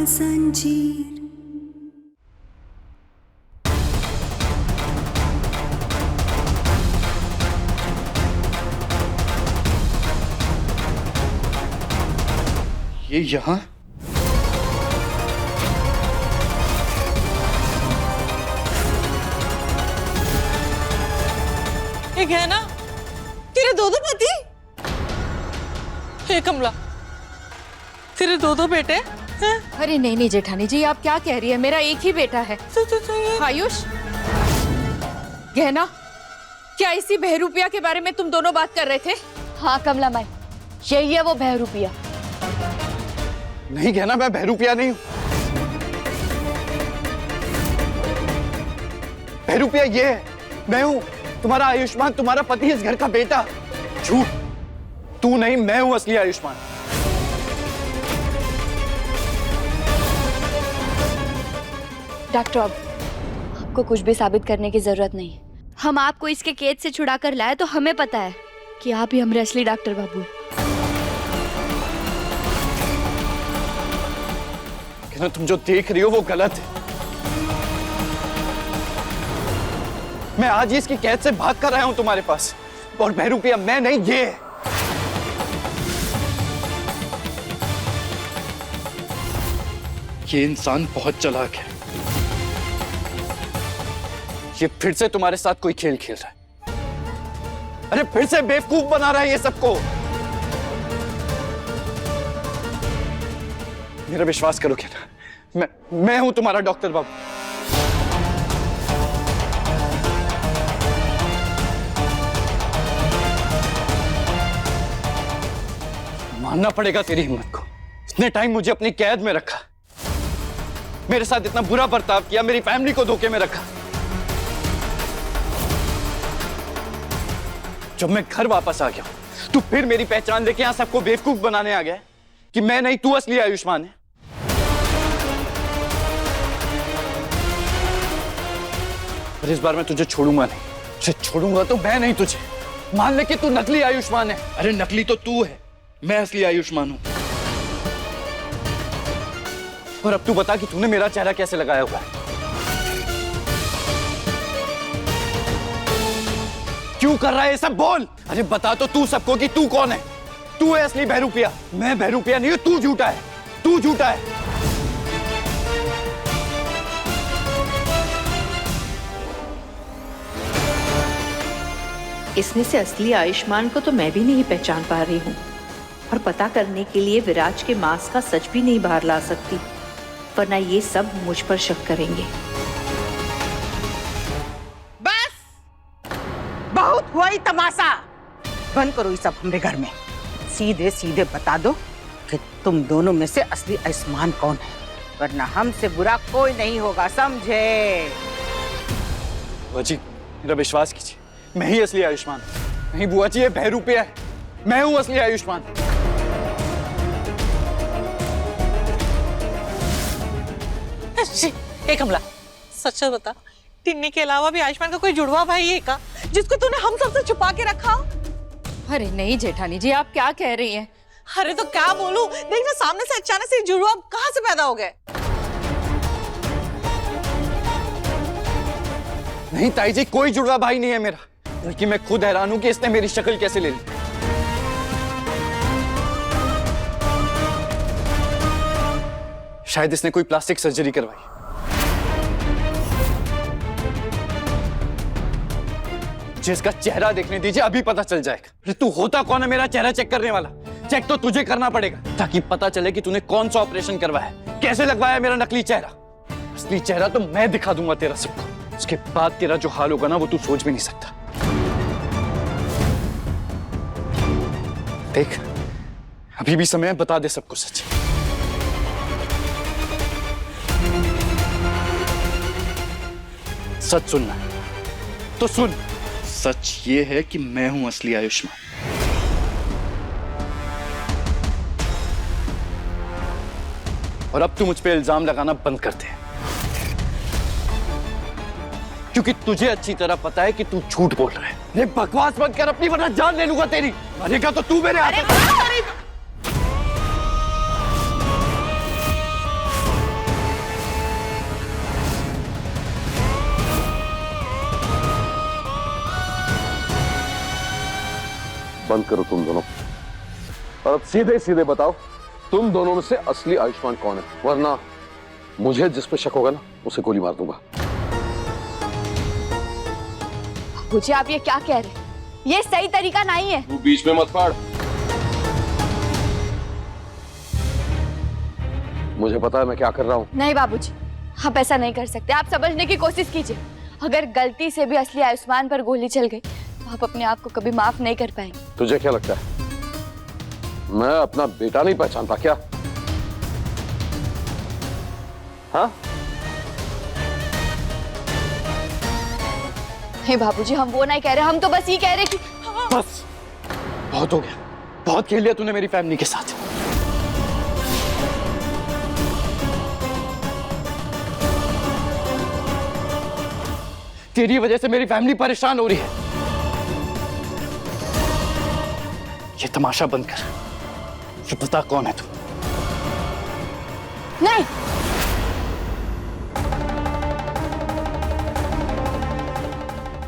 जंजीर। ये यहाँ एक है ना तेरे दो पति। हे कमला, तेरे दो बेटे हैं? अरे नहीं नहीं जेठानी जी, आप क्या कह रही है? मेरा एक ही बेटा है। आयुष, गहना, क्या इसी बहरूपिया के बारे में तुम दोनों बात कर रहे थे? हाँ कमला माई, यही है वो बहरूपिया। नहीं कहना, मैं बहरूपिया नहीं हूं। बहरूपिया ये है, मैं हूं तुम्हारा आयुष्मान, तुम्हारा पति, इस घर का बेटा। झूठ, तू नहीं, मैं हूं असली आयुष्मान। डॉक्टर, अब आपको कुछ भी साबित करने की जरूरत नहीं। हम आपको इसके कैद से छुड़ा कर लाए तो हमें पता है कि आप ही हमारे असली डॉक्टर बाबू हैं। कहना, तुम जो देख रही हो वो गलत है। मैं आज ही इसकी कैद से भाग कर आया हूं तुम्हारे पास, और बहरूपिया मैं नहीं, ये है। ये इंसान बहुत चालाक है। ये फिर से तुम्हारे साथ कोई खेल खेल रहा है। अरे फिर से बेवकूफ बना रहा है ये सबको। मेरा विश्वास करो क्या ना, मैं हूं तुम्हारा डॉक्टर बाबू। मानना पड़ेगा तेरी हिम्मत को। इतने टाइम मुझे अपनी कैद में रखा, मेरे साथ इतना बुरा बर्ताव किया, मेरी फैमिली को धोखे में रखा। जब मैं घर वापस आ गया तू फिर मेरी पहचान लेके यहां सबको बेवकूफ बनाने आ गया कि मैं नहीं, तू असली आयुष्मान है। पर इस बार मैं तुझे छोड़ूंगा नहीं। तुझे छोड़ूंगा तो मैं नहीं तुझे। मान ले कि तू नकली आयुष्मान है। अरे नकली तो तू है, मैं असली आयुष्मान हूं। और अब तू बता कि तूने मेरा चेहरा कैसे लगाया हुआ है? क्यों कर रहा है ये सब? बोल। अरे बता तो तू सबको कि तू कौन है। तू है असली बहरूपिया, मैं बहरूपिया नहीं हूं। तू झूठा है, तू झूठा है। इसमें से असली आयुष्मान को तो मैं भी नहीं पहचान पा रही हूँ, और पता करने के लिए विराज के मांस का सच भी नहीं बाहर ला सकती, वरना ये सब मुझ पर शक करेंगे। बस बहुत हुआ ही तमाशा। बंद करो ये सब हमरे घर में। सीधे सीधे बता दो कि तुम दोनों में से असली आयुष्मान कौन है, वरना हमसे बुरा कोई नहीं होगा, समझे? बुआ जी, मेरा विश्वास कीजिए, मैं ही असली आयुष्मान। नहीं बुआ जी, ये बहरूपिया है, मैं हूं असली आयुष्मान। ए कमला, सच सच बता, टिन्नी के अलावा भी आयुष्मान का कोई जुड़वा भाई है का, जिसको तूने हम सबसे छुपा के रखा? अरे नहीं जेठानी जी, आप क्या कह रही हैं? अरे तो क्या बोलूं, देखना सामने से अचानक से जुड़वा कहां से पैदा हो गए? नहीं ताई जी, कोई जुड़वा भाई नहीं है मेरा, बल्कि मैं खुद हैरान हूं कि इसने मेरी शक्ल कैसे ले ली। शायद इसने कोई प्लास्टिक सर्जरी करवाई। जिसका चेहरा देखने दीजिए, अभी पता चल जाएगा। अरे तू होता कौन है मेरा चेहरा चेक करने वाला? चेक तो तुझे करना पड़ेगा, ताकि पता चले कि तूने कौन सा ऑपरेशन करवाया, कैसे लगवाया मेरा नकली चेहरा। असली चेहरा तो मैं दिखा दूंगा तेरा सबको। उसके बाद तेरा जो हाल होगा ना, वो तू सोच भी नहीं सकता। देख, अभी भी समय है, बता दे सबको सच। सच सुनना है तो सुन। सच ये है कि मैं हूं असली आयुष्मान। और अब तू मुझ पे इल्जाम लगाना बंद कर दे, क्योंकि तुझे अच्छी तरह पता है कि तू झूठ बोल रहा है। ये बकवास बंद कर अपनी, वरना जान ले लूंगा तेरी। मरेगा तो तू मेरे हाथ में। बंद करो तुम दोनों, और अब सीधे सीधे बताओ तुम दोनों में से असली आयुष्मान कौन है, वरना मुझे जिस पे शक होगा ना उसे गोली मार दूंगा। मुझे आप ये क्या कह रहे हैं? ये सही तरीका नहीं है। तू बीच में मत पड़। मुझे पता है मैं क्या कर रहा हूँ। नहीं बाबूजी, आप ऐसा नहीं कर सकते। आप समझने की कोशिश कीजिए। अगर गलती से भी असली आयुष्मान पर गोली चल गई तो आप अपने आप को कभी माफ नहीं कर पाएंगे। तुझे क्या लगता है मैं अपना बेटा नहीं पहचानता क्या? हाँ? नहीं बाबूजी, हम वो नहीं कह रहे, हम तो बस ये कह रहे कि बस बहुत हो गया, बहुत खेल लिया तूने मेरी फैमिली के साथ। तेरी वजह से मेरी फैमिली परेशान हो रही है। ये तमाशा बंद कर, ये बता कौन है तू? नहीं।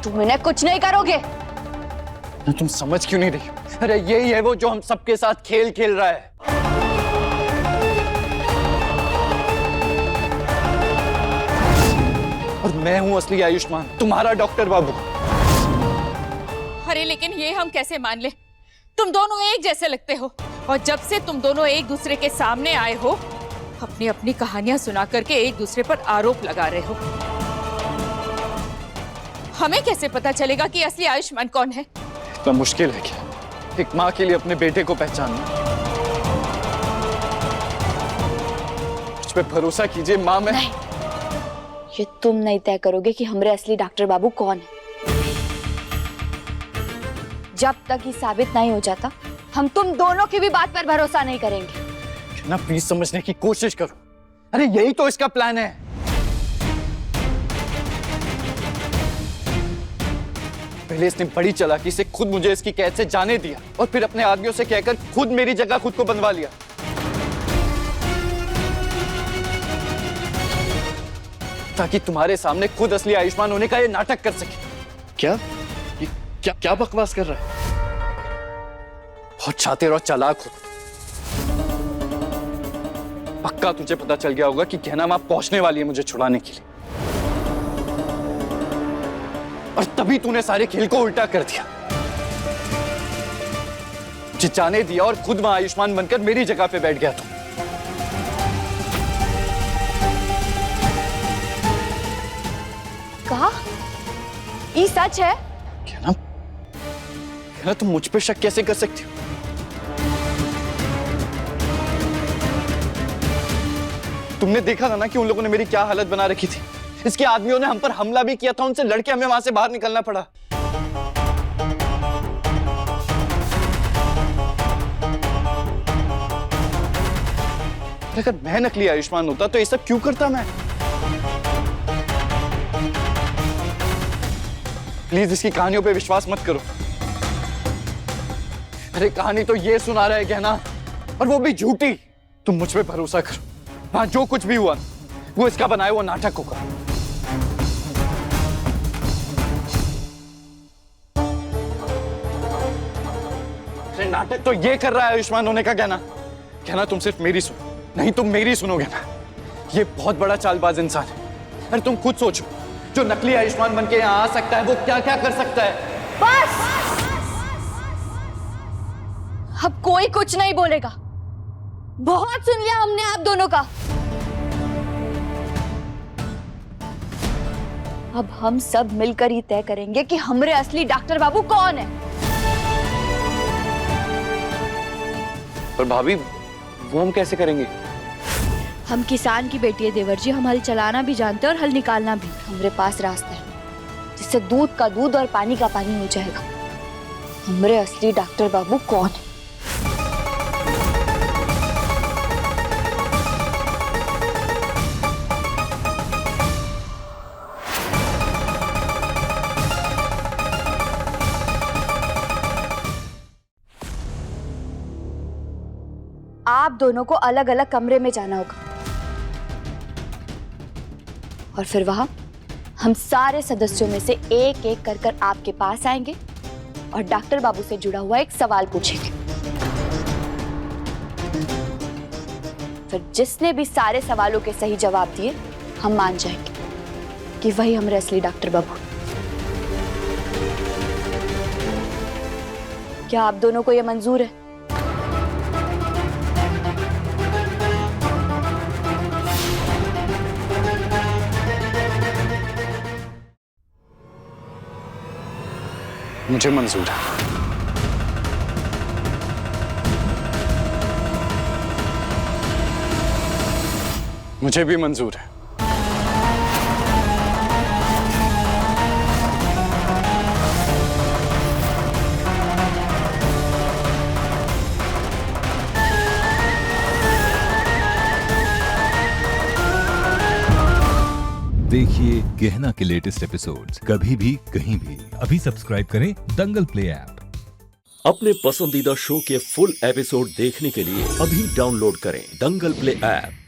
तुम इन्हें कुछ नहीं करोगे। ना तुम समझ क्यों नहीं रही? अरे यही है वो जो हम सबके साथ खेल खेल रहा है। और मैं हूं असली आयुष्मान, तुम्हारा डॉक्टर बाबू। अरे लेकिन ये हम कैसे मान ले? तुम दोनों एक जैसे लगते हो, और जब से तुम दोनों एक दूसरे के सामने आए हो अपनी अपनी कहानियां सुना करके एक दूसरे पर आरोप लगा रहे हो। हमें कैसे पता चलेगा कि असली आयुष्मान कौन है? इतना मुश्किल है क्या एक माँ के लिए अपने बेटे को पहचानना? मुझ पे भरोसा कीजिए माँ। मैं नहीं, ये तुम नहीं तय करोगे कि हमारे असली डॉक्टर बाबू कौन है। जब तक ये साबित नहीं हो जाता हम तुम दोनों की भी बात पर भरोसा नहीं करेंगे। ना प्लीज समझने की कोशिश करो। अरे यही तो इसका प्लान है। पहले इसने बड़ी चालाकी से खुद मुझे इसकी कैद से जाने दिया और फिर अपने आदमियों से कहकर खुद मेरी जगह खुद को बनवा लिया। ताकि तुम्हारे सामने खुद असली आयुष्मान होने का ये नाटक कर सके। क्या ये क्या बकवास कर रहा है? बहुत शातिर और चालाक हो। पक्का तुझे पता चल गया होगा कि गहना मां पहुंचने वाली है मुझे छुड़ाने के लिए, और तभी तूने सारे खेल को उल्टा कर दिया। मुझे जाने दिया और खुद वहां आयुष्मान बनकर मेरी जगह पे बैठ गया तू। कहा ये सच है? क्या तुम मुझ पे शक कैसे कर सकती हो? तुमने देखा था ना कि उन लोगों ने मेरी क्या हालत बना रखी थी। इसके आदमियों ने हम पर हमला भी किया था, उनसे लड़के हमें वहां से बाहर निकलना पड़ा। अगर मैं नकली आयुष्मान होता तो ये सब क्यों करता मैं? प्लीज इसकी कहानियों पे विश्वास मत करो। अरे कहानी तो ये सुना रहा है गहना, और वो भी झूठी। तुम मुझ पे भरोसा करो। हाँ, जो कुछ भी हुआ वो इसका बनाया हुआ नाटक होगा। अरे नाटक तो ये कर रहा है आयुष्मान होने का। कहना तुम सिर्फ मेरी सुनो, नहीं तुम मेरी सुनोगे ना। ये बहुत बड़ा चालबाज इंसान है। अरे तुम खुद सोचो, जो नकली आयुष्मान बनके यहाँ आ सकता है वो क्या क्या कर सकता है। बस अब कोई कुछ नहीं बोलेगा। बहुत सुन लिया हमने आप दोनों का। अब हम सब मिलकर ही तय करेंगे कि हमारे असली डॉक्टर बाबू कौन है। पर भाभी वो हम कैसे करेंगे? हम किसान की बेटी है देवर जी, हम हल चलाना भी जानते हैं और हल निकालना भी। हमारे पास रास्ता है जिससे दूध का दूध और पानी का पानी हो जाएगा। हमारे असली डॉक्टर बाबू कौन है? आप दोनों को अलग अलग कमरे में जाना होगा और फिर वहां हम सारे सदस्यों में से एक एक कर आपके पास आएंगे और डॉक्टर बाबू से जुड़ा हुआ एक सवाल पूछेंगे। फिर जिसने भी सारे सवालों के सही जवाब दिए हम मान जाएंगे कि वही हमारे असली डॉक्टर बाबू। क्या आप दोनों को यह मंजूर है? मुझे मंजूर है। मुझे भी मंजूर है। देखिए गहना के लेटेस्ट एपिसोड्स कभी भी कहीं भी। अभी सब्सक्राइब करें दंगल प्ले ऐप। अपने पसंदीदा शो के फुल एपिसोड देखने के लिए अभी डाउनलोड करें दंगल प्ले ऐप।